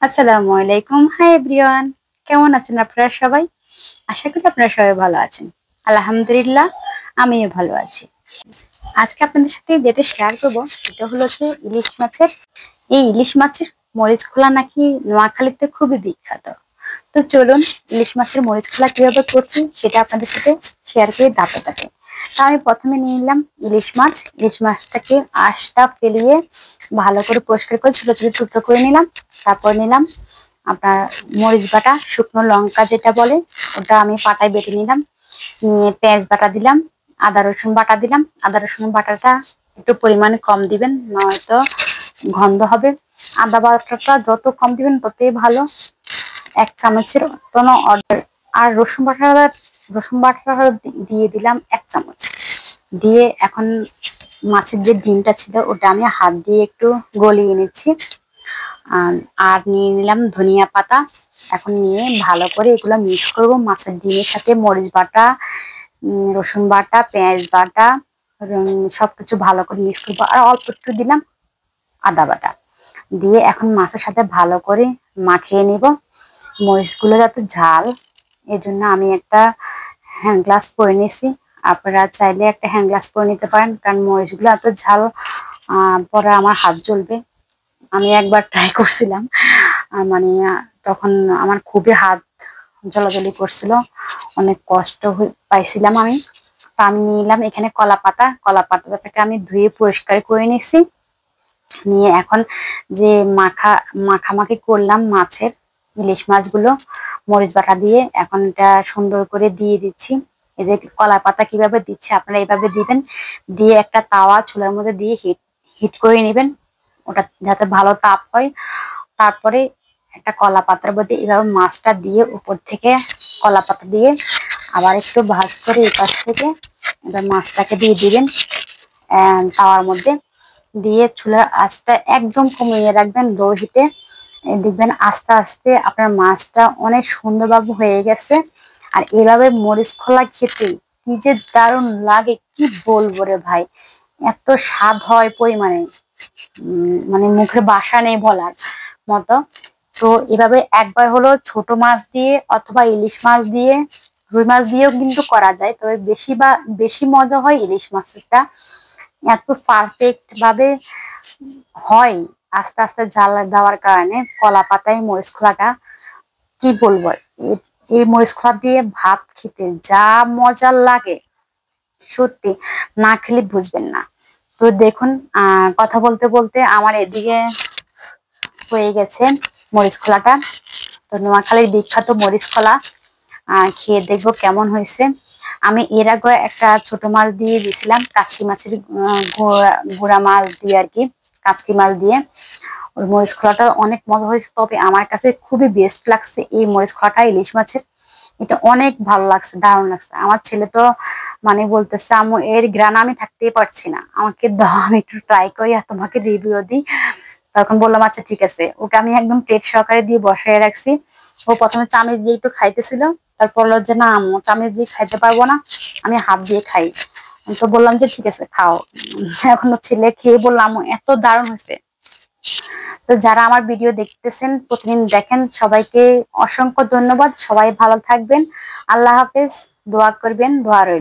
আসসালামু আলাইকুম। Hi everyone, কেমন আছেন আপনারা সবাই? আশা করি আপনারা সবাই ভালো আছেন। আলহামদুলিল্লাহ, আমিও ভালো আছি। আজকে আপনাদের সাথে যেটা শেয়ার করব সেটা হলো যে ইলিশ মাছের ইলিশ মাছের মরিচ খোলা নাকি নোয়াখালীতে খুবই বিখ্যাত। তো চলুন ইলিশ মাছের মরিচ খোলা কিভাবে করছি সেটা আপনাদের সাথে শেয়ার করে ধাপে ধাপে। তা আমি প্রথমে নিয়ে নিলাম ইলিশ মাছটাকে আঁশটা ফেলিয়ে ভালো করে পরিষ্কার করে ছোট ছোট টুকরো করে নিলাম। তারপর নিলাম আপনার মরিচ বাটা, শুকনো লঙ্কা যেটা বলে ওটা আমি পাটায় বেটে নিলাম। নিয়ে পেঁয়াজ বাটা দিলাম, আদা রসুন বাটা দিলাম। আদা রসুন বাটাটা একটু পরিমাণে কম দিবেন, নয়তো গন্ধ হবে। আদা বাটাটা যত কম দিবেন ততই ভালো। 1 চামচের কোনো অর্ডার। আর রসুন বাটাটা দিয়ে দিলাম 1 চামচ। দিয়ে এখন মাছের যে ডিমটা ছিল ওটা আমি হাত দিয়ে একটু গলিয়ে নিচ্ছি। আর নিয়ে নিলাম ধনিয়া পাতা। এখন নিয়ে ভালো করে এগুলো মিক্স করব মাছের ডিমের সাথে। মরিচ বাটা, রসুন বাটা, পেঁয়াজ বাটা, সবকিছু ভালো করে মিক্স করবো। আর অল্প একটু দিলাম আদা বাটা। দিয়ে এখন মাছের সাথে ভালো করে মাখিয়ে নিব। মরিচগুলো যাতে ঝাল, এই জন্য আমি একটা হ্যান্ড গ্লাস পরে নিয়েছি। আপনারা চাইলে একটা হ্যান্ড গ্লাস পরে নিতে পারেন, কারণ মরিচগুলো এত ঝাল পরে আমার হাত জ্বলবে। আমি একবার ট্রাই করছিলাম, মানে তখন আমার খুবই হাত জ্বলাজ্বলি করছিল, অনেক কষ্ট পাইছিলাম আমি। তা আমি নিলাম এখানে কলা পাতাটাকে আমি ধুয়ে পরিষ্কার করে নিছি। নিয়ে এখন যে মাখামাখি করলাম মাছের, ইলিশ মাছগুলো মরিচ বাটা দিয়ে এখন এটা সুন্দর করে দিয়ে দিচ্ছি। এই যে কলা পাতা কিভাবে দিচ্ছে আপনারা এইভাবে দিবেন। দিয়ে একটা তাওয়া চুলার মধ্যে দিয়ে হিট করে নেবেন, ওটা যাতে ভালো তাপ হয়। তারপরে একটা কলা পাতার মধ্যে এভাবে মাছটা দিয়ে উপর থেকে কলা পাতা দিয়ে আবার একটু ভাঁজ করে এই পাশ থেকে এবার মাছটাকে দিয়ে দিবেন তাওয়ার মধ্যে। দিয়ে চুলার আঁচটা একদম কমিয়ে রাখবেন লো হিটে। দেখবেন আস্তে আস্তে আপনার মাছটা অনেক সুন্দরভাবে হয়ে গেছে। আর এভাবে মরিচ খোলা খেতে কি যে দারুণ লাগে, কি বলবো রে ভাই, এত স্বাদ হয় পরিমাণে মানে মুখের বাসা নেই বলার মতো। তো এভাবে একবার হলো ছোট মাছ দিয়ে অথবা ইলিশ মাছ দিয়ে, রুই মাছ দিয়েও কিন্তু করা যায়, তবে বেশি মজা হয় ইলিশ মাছটা। এত পারফেক্ট ভাবে হয় আস্তে আস্তে জাল দেওয়ার কারণে। কলা পাতায় মরিচ খোলাটা কি বলবো, এই মরিচ খোলা দিয়ে ভাত খেতে যা মজা লাগে সত্যি না খেলে বুঝবেন না। তো দেখুন কথা বলতে বলতে আমার এদিকে হয়ে গেছে মরিচ খোলাটা। তো নোয়াখালীর বিখ্যাত মরিচ খোলা খেয়ে দেখবো কেমন হয়েছে। আমি এর আগে একটা ছোট মাছ দিয়ে দিয়েছিলাম, কাচকি মাছের গুঁড়া মাছ দিয়ে আর কি, কাচকি মাছ দিয়ে। ওই মরিচ খোলাটা অনেক মজা হয়েছে, তবে আমার কাছে খুবই বেস্ট লাগছে এই মরিচ খোলাটা ইলিশ মাছের। এটা অনেক ভালো লাগছে, দারুণ লাগছে। আমার ছেলে তো মানে বলতেছে আম্মু এর গ্রান আমি থাকতেই পারছি না, আমাকে দাও আমি একটু ট্রাই করি আর তোমাকে রিভিউ দিই। তখন বললাম আচ্ছা ঠিক আছে। ওকে আমি একদম প্লেট সহকারে দিয়ে বসায় রাখছি। ও প্রথমে চামচ দিয়ে একটু খাইতেছিল, তারপর বললো যে না আম্মু চামচ দিয়ে খাইতে পারবো না, আমি হাত দিয়ে খাই। তো বললাম যে ঠিক আছে খাও। এখন ছেলে খেয়ে বললাম এত দারুণ হয়েছে। তো যারা আমার ভিডিও দেখতেছেন প্রতিদিন দেখেন, সবাইকে অসংখ্য ধন্যবাদ। সবাই ভালো থাকবেন, আল্লাহ হাফেজ। দোয়া করবেন, দোয়া রইল।